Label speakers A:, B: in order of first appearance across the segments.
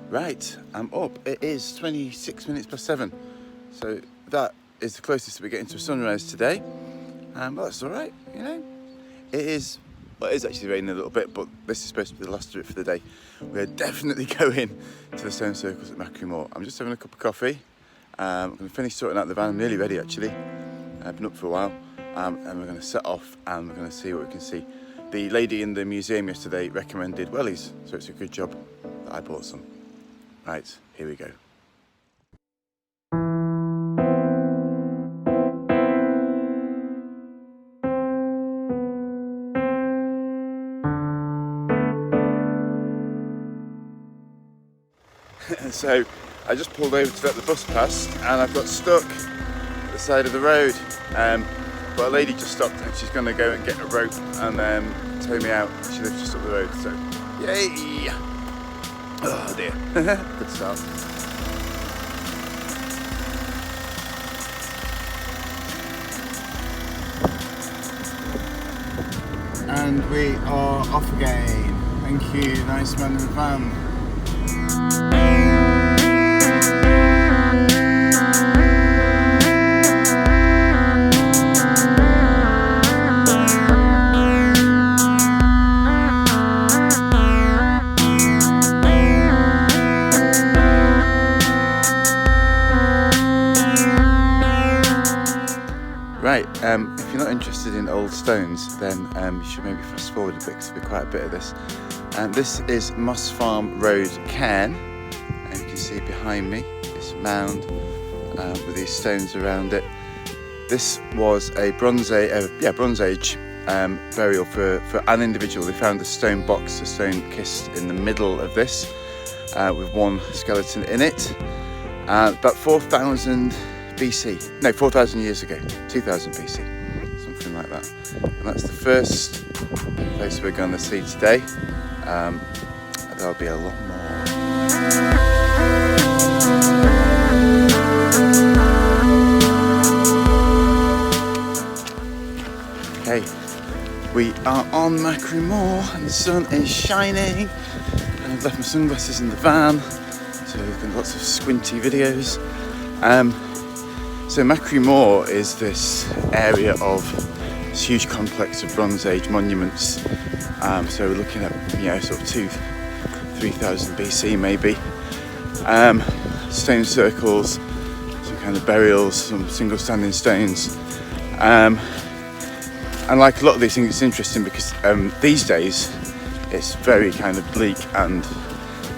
A: Right, I'm up. It is 26 minutes past 7. So that is the closest we're getting to a sunrise today. Well, that's all right, you know. It is actually raining a little bit, but this is supposed to be the last of it for the day. We're definitely going to the stone circles at Macri Mor. I'm just having a cup of coffee. I'm going to finish sorting out the van. I'm nearly ready, actually. I've been up for a while. And we're going to set off and we're going to see what we can see. The lady in the museum yesterday recommended wellies, so it's a good job that I bought some. Right, here we go. So I just pulled over to let the bus pass and I've got stuck at the side of the road. But a lady just stopped and she's going to go and get a rope and tow me out. She lives just up the road, so yay! Oh dear, good start. And we are off again. Thank you, nice man in the van. Right, if you're not interested in old stones, then you should maybe fast forward a bit because there'll be quite a bit of this. This is Moss Farm Road, Cairn, and you can see behind me this mound with these stones around it. This was a Bronze Age burial for an individual. They found a stone box, a stone kist in the middle of this with one skeleton in it. About 4,000 BC, no, 4,000 years ago, 2000 BC, something like that. And that's the first place we're going to see today. There'll be a lot more. Okay, we are on Macri Mor and the sun is shining. And I've left my sunglasses in the van, so there's been lots of squinty videos. So Macri Mor is this area of this huge complex of Bronze Age monuments. So we're looking at, sort of 3,000 BC maybe. Stone circles, some kind of burials, some single standing stones. And like a lot of these things, it's interesting because these days it's very kind of bleak and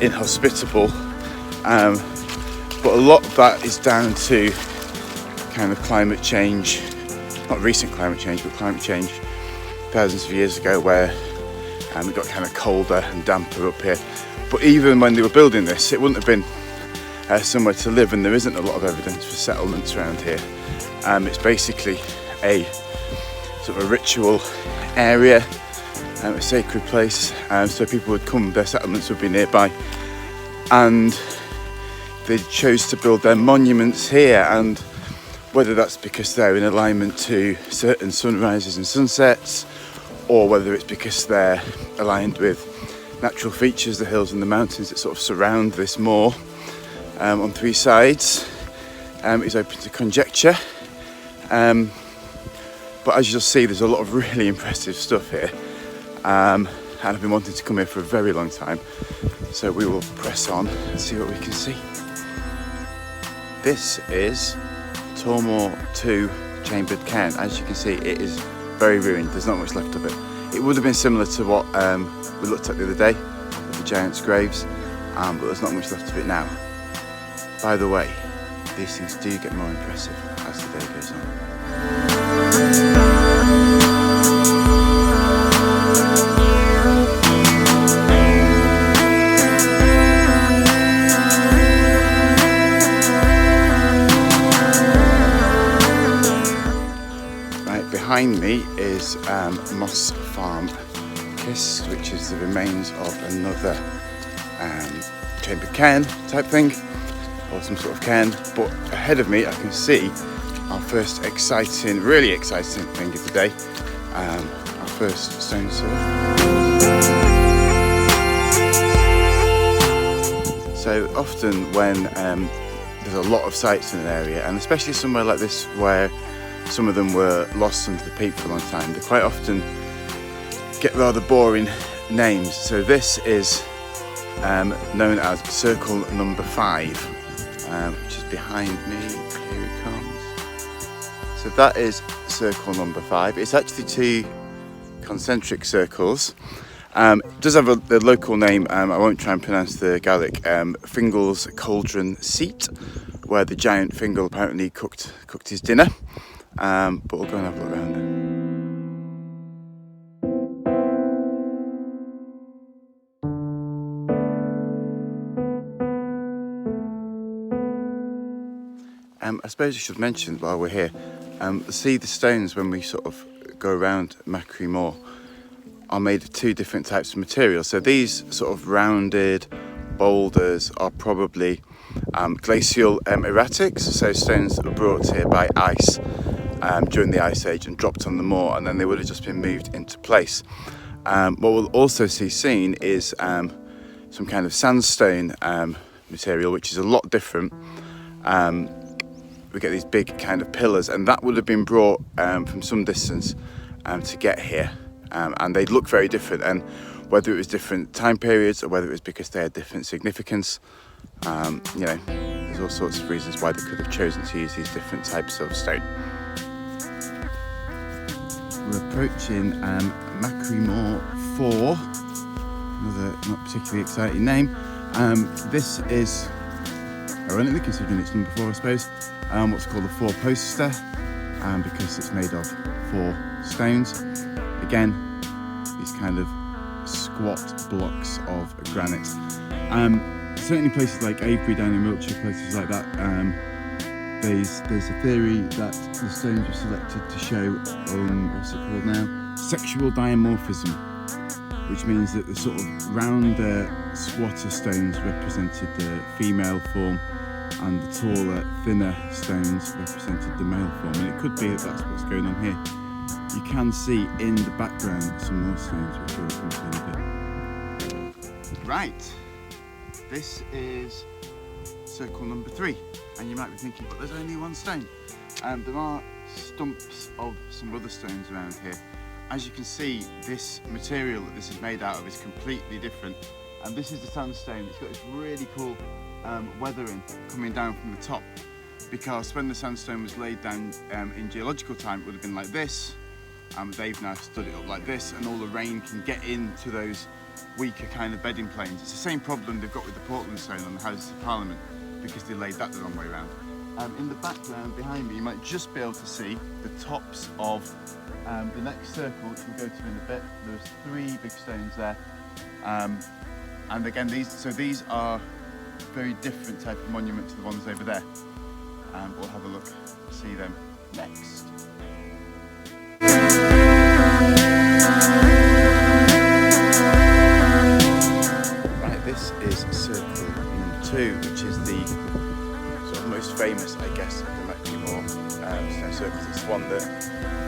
A: inhospitable. But a lot of that is down to kind of climate change, not recent climate change, but climate change thousands of years ago where it got kind of colder and damper up here. But even when they were building this, it wouldn't have been somewhere to live, and there isn't a lot of evidence for settlements around here. It's basically a sort of a ritual area, a sacred place, so people would come, their settlements would be nearby, and they chose to build their monuments here. And whether that's because they're in alignment to certain sunrises and sunsets, or whether it's because they're aligned with natural features, the hills and the mountains that sort of surround this moor on three sides, is open to conjecture. But as you'll see, there's a lot of really impressive stuff here. And I've been wanting to come here for a very long time. So we will press on and see what we can see. This is Tormore 2 Chambered Cairn. As you can see, it is very ruined. There's not much left of it. It would have been similar to what we looked at the other day, with the giants' graves, but there's not much left of it now. By the way, these things do get more impressive as the day goes on. Behind me is Moss Farm Kist, which is the remains of another Chambered Cairn type thing, or some sort of cairn. But ahead of me I can see our first really exciting thing of the day, our first stone circle. So often when there's a lot of sites in an area, and especially somewhere like this where some of them were lost under the peat for a long time, they quite often get rather boring names. So this is known as circle number 5, which is behind me. Here it comes. So that is circle number 5. It's actually 2 concentric circles. It does have a local name. I won't try and pronounce the Gaelic. Fingal's Cauldron Seat, where the giant Fingal apparently cooked his dinner. But we'll go and have a look around there. I suppose I should mention while we're here, see the stones when we sort of go around Macri Mor are made of 2 different types of material. So these sort of rounded boulders are probably glacial erratics, so stones that were brought here by ice during the Ice Age and dropped on the moor, and then they would have just been moved into place. What we'll also see seen is some kind of sandstone material, which is a lot different. We get these big kind of pillars, and that would have been brought from some distance to get here, and they look very different, and whether it was different time periods or whether it was because they had different significance, you know, there's all sorts of reasons why they could have chosen to use these different types of stone. We're approaching Macri Mor 4, another not particularly exciting name. This is, ironically, considering it's number 4, I suppose, what's called a Fourposter, because it's made of 4 stones. Again, these kind of squat blocks of granite. Certainly places like Avebury down in Wiltshire, places like that, there's a theory that the stones were selected to show, what's it called now? Sexual dimorphism, which means that the sort of rounder, squatter stones represented the female form, and the taller, thinner stones represented the male form. And it could be that that's what's going on here. You can see in the background some more stones which we'll come to in a bit. Right, this is circle number 3, and you might be thinking, but there's only 1 stone. There are stumps of some other stones around here. As you can see, this material that this is made out of is completely different. And this is the sandstone. It's got this really cool weathering coming down from the top, because when the sandstone was laid down in geological time, it would have been like this. They've now stood it up like this, and all the rain can get into those weaker kind of bedding planes. It's the same problem they've got with the Portland stone on the Houses of Parliament, because they laid that the wrong way around. In the background behind me, you might just be able to see the tops of the next circle, which we'll go to in a bit. There's 3 big stones there, and again, these are very different type of monument to the ones over there. We'll have a look, see them next. Right, this is circle number 2, which is the sort of most famous, I guess, of the Macri Mor stone circles. It's the one that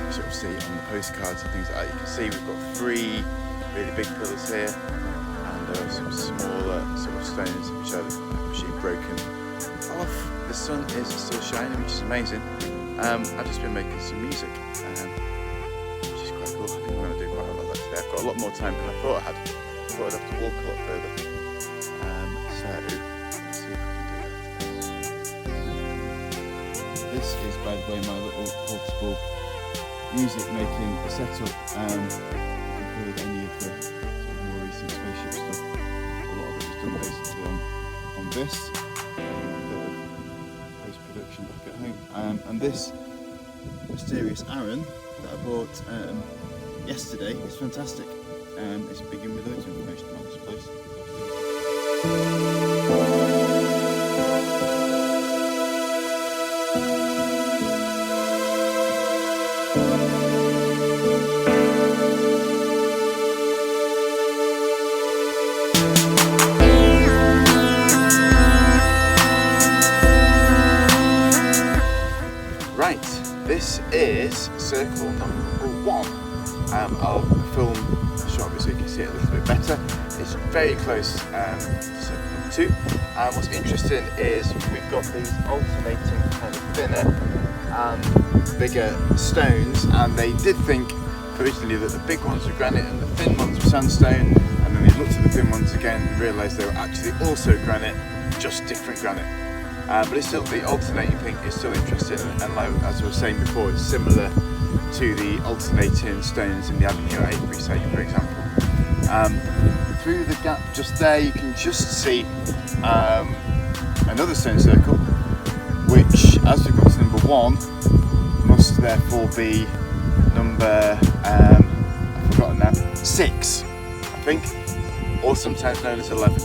A: you sort of see on the postcards and things like that. You can see we've got 3 really big pillars here, and there are some smaller sort of stones which are actually broken off. The sun is still shining, which is amazing. I've just been making some music, which is quite cool. I think I'm going to do quite a lot of that today. I've got a lot more time than I thought I had. I thought I'd have to walk a lot further. So let's see if we can do that. This is, by the way, my little portable music making setup. Include any of the sort of more recent spaceship stuff. A lot of it was done basically on this. Post-production back at home. And this mysterious Arran that I bought yesterday is fantastic. It's big in with loads of information about this place. Right, this is circle number 1. I'll film the shot so you can see it a little bit better. It's very close to circle number 2. And what's interesting is we've got these alternating kind of thinner and bigger stones, and they did think originally that the big ones were granite and the thin ones were sandstone, and then they looked at the thin ones again and realised they were actually also granite, just different granite. But it's still, the alternating thing is still interesting, and like, as I was saying before, it's similar to the alternating stones in the Avenue at Avebury site, for example. Through the gap just there, you can just see another stone circle, which, as we've got to number 1, must therefore be number, I've forgotten now, 6, I think, or sometimes known as 11.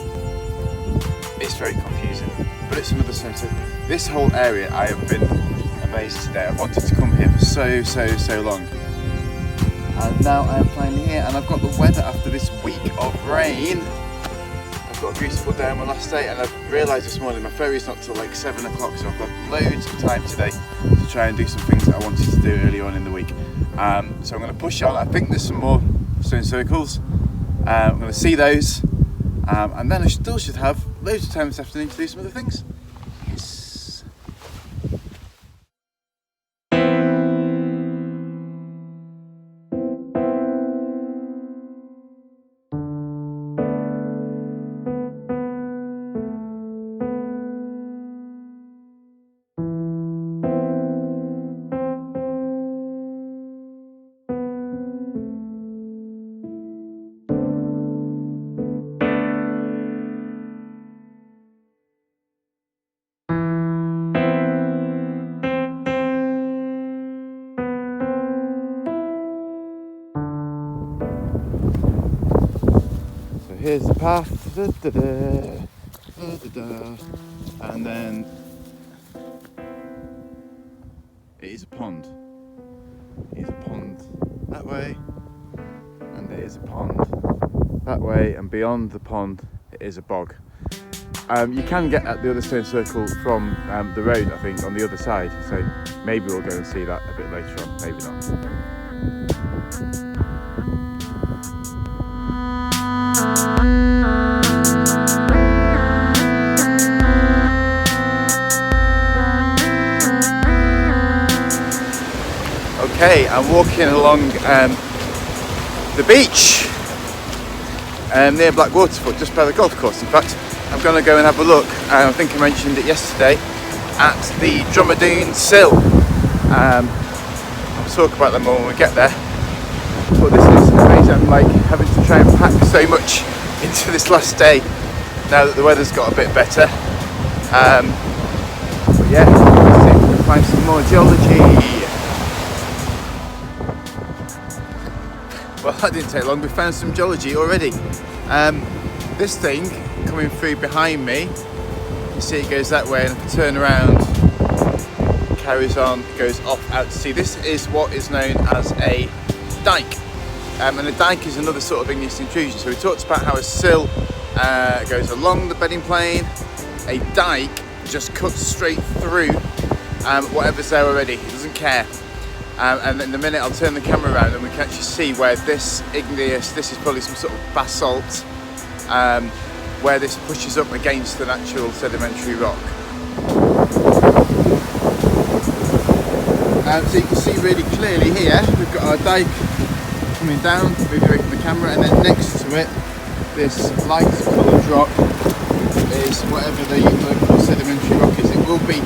A: It's very confusing, but it's another stone circle. This whole area, I have been amazed today. I've wanted to come here for so long. And now I am finally here, and I've got the weather after this week of rain. I've got a beautiful day on my last day, and I've realised this morning my ferry's not till like 7 o'clock, so I've got loads of time today to try and do some things that I wanted to do earlier on in the week. So I'm going to push on. I think there's some more stone circles. I'm going to see those, and then I still should have loads of time this afternoon to do some other things. Yes. Here's the path, and then it is a pond. It is a pond that way, and it is a pond that way, and beyond the pond it is a bog. You can get at the other stone circle from the road, I think, on the other side, so maybe we'll go and see that a bit later on, maybe not. Okay, I'm walking along the beach near Black Waterfoot, just by the golf course. In fact, I'm going to go and have a look, I think I mentioned it yesterday, at the Drumadine Sill. I'll talk about them more when we get there. But this is amazing. I'm like having to try and pack so much into this last day now that the weather's got a bit better. But yeah, let's see if we can find some more geology. Well, that didn't take long. We found some geology already. This thing coming through behind me, you see it goes that way, and if I turn around, carries on, goes off out to sea. This is what is known as a dike. And a dike is another sort of igneous intrusion. So we talked about how a sill goes along the bedding plane. A dike just cuts straight through whatever's there already. It doesn't care. And in a minute I'll turn the camera around and we can actually see where this igneous, this is probably some sort of basalt, where this pushes up against the natural sedimentary rock. So you can see really clearly here, we've got our dike coming down, moving away from the camera, and then next to it, this light coloured rock is whatever the local sedimentary rock is. It will be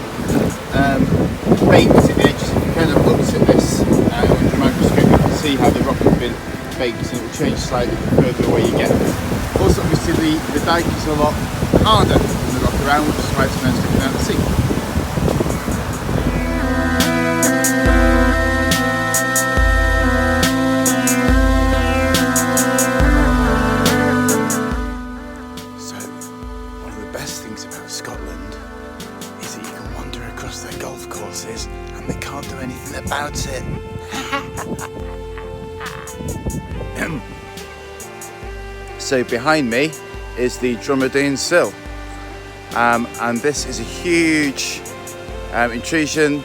A: baked at the edges. If you kind of looked at this under a microscope, you can see how the rock has been baked, and it will change slightly the further away you get. Also, obviously, the dike is a lot harder than the rock around, which is why it's now sticking out to sea. And they can't do anything about it. So behind me is the Drumadine Sill, and this is a huge intrusion,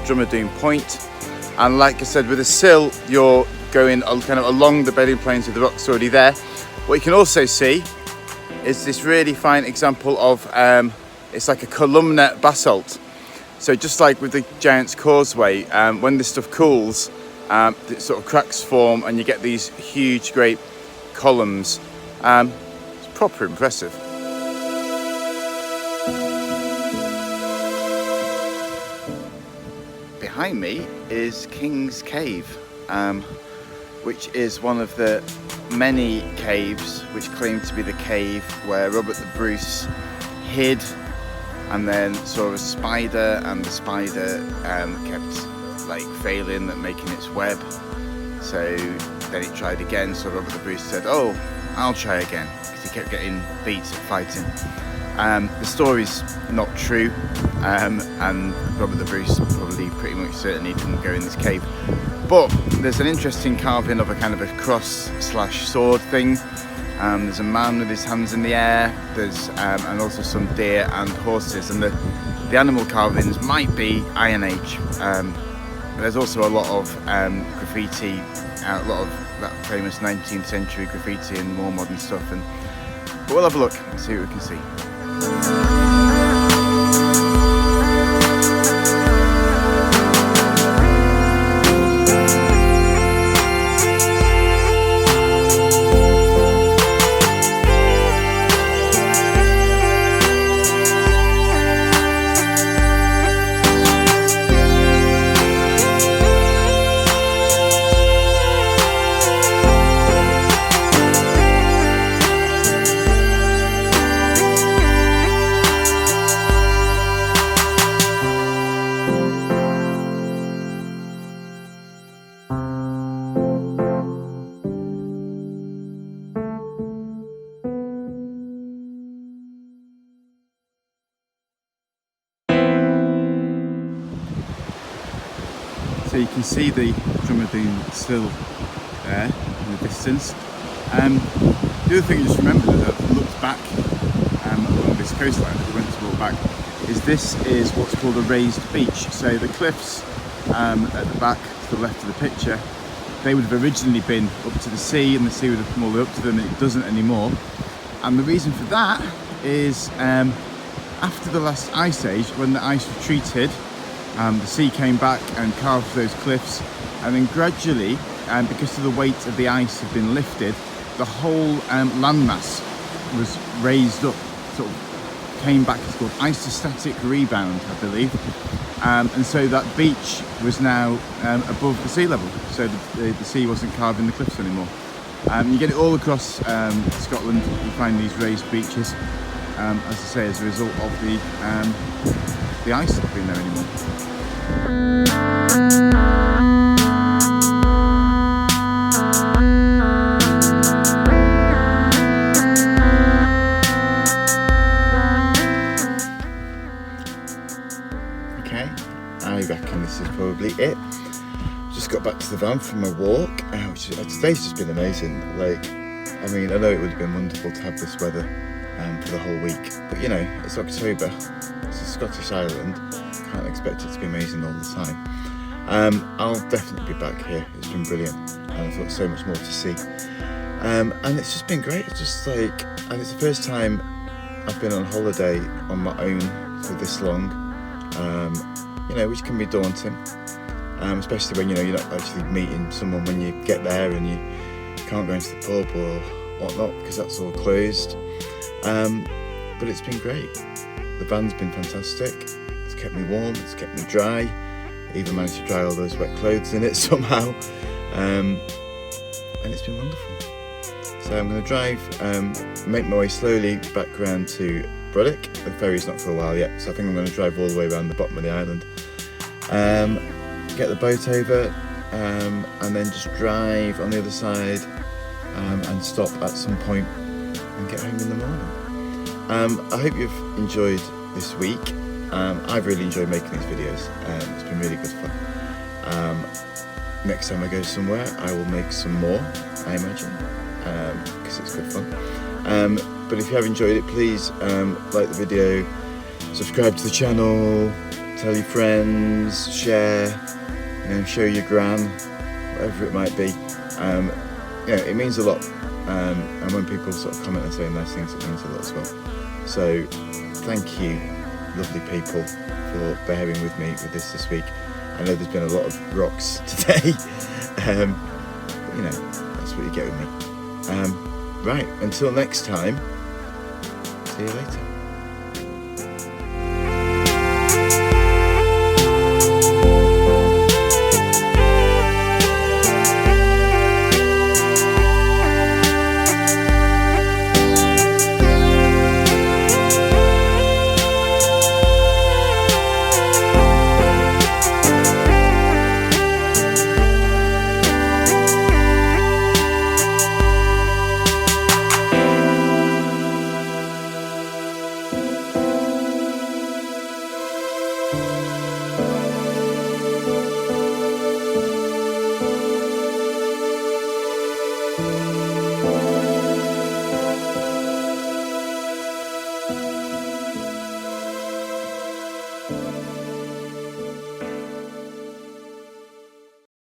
A: Drumadine Point. And like I said, with a sill you're going kind of along the bedding planes with the rocks already there. What you can also see is this really fine example of, it's like a columnar basalt. So just like with the Giant's Causeway, when this stuff cools, it sort of cracks form and you get these huge, great columns. It's proper impressive. Behind me is King's Cave, which is one of the many caves which claim to be the cave where Robert the Bruce hid and then saw a spider, and the spider kept like failing at making its web. So then he tried again, so Robert the Bruce said, "Oh, I'll try again," because he kept getting beat at fighting. The story's not true, and Robert the Bruce probably pretty much certainly didn't go in this cave. But there's an interesting carving of a kind of a cross/sword thing. There's a man with his hands in the air. There's and also some deer and horses, and the animal carvings might be Iron Age. There's also a lot of graffiti, a lot of that famous 19th century graffiti and more modern stuff. But we'll have a look and see what we can see. So you can see the Drumadine Sill there in the distance. The other thing, just remember that I've looked back along this coastline, if we went to walk back, is this is what's called a raised beach. So the cliffs at the back to the left of the picture, they would have originally been up to the sea, and the sea would have come all the way up to them, and it doesn't anymore. And the reason for that is after the last ice age, when the ice retreated, the sea came back and carved those cliffs, and then gradually, because of the weight of the ice had been lifted, the whole landmass was raised up, sort of came back. It's called isostatic rebound, I believe, and so that beach was now above the sea level, so the sea wasn't carving the cliffs anymore. You get it all across Scotland. You find these raised beaches, as I say, as a result of the ice not being there anymore. Okay, I reckon this is probably it. Just got back to the van from a walk, which today's just been amazing. Like, I mean, I know it would have been wonderful to have this weather for the whole week, but you know, it's October, it's a Scottish island, can't expect it to be amazing all the time. I'll definitely be back here. It's been brilliant, and I've got so much more to see, and it's just been great. It's just like, and it's the first time I've been on holiday on my own for this long, you know, which can be daunting, especially when, you know, you're not actually meeting someone when you get there, and you can't go into the pub or whatnot because that's all closed. But it's been great. The van's been fantastic. It's kept me warm, it's kept me dry. I even managed to dry all those wet clothes in it somehow. And it's been wonderful. So I'm going to drive, make my way slowly back around to Bruddock. The ferry's not for a while yet, so I think I'm going to drive all the way around the bottom of the island. Get the boat over, and then just drive on the other side, and stop at some point and get home in the morning. I hope you've enjoyed this week. I've really enjoyed making these videos. It's been really good fun. Next time I go somewhere, I will make some more, I imagine, because it's good fun. But if you have enjoyed it, please like the video, subscribe to the channel, tell your friends, share, show your gran, whatever it might be. you know, it means a lot. And when people sort of comment and say nice things, it means a lot as well. So thank you, lovely people, for bearing with me with this week. I know there's been a lot of rocks today, but you know, that's what you get with me. Right, until next time, see you later.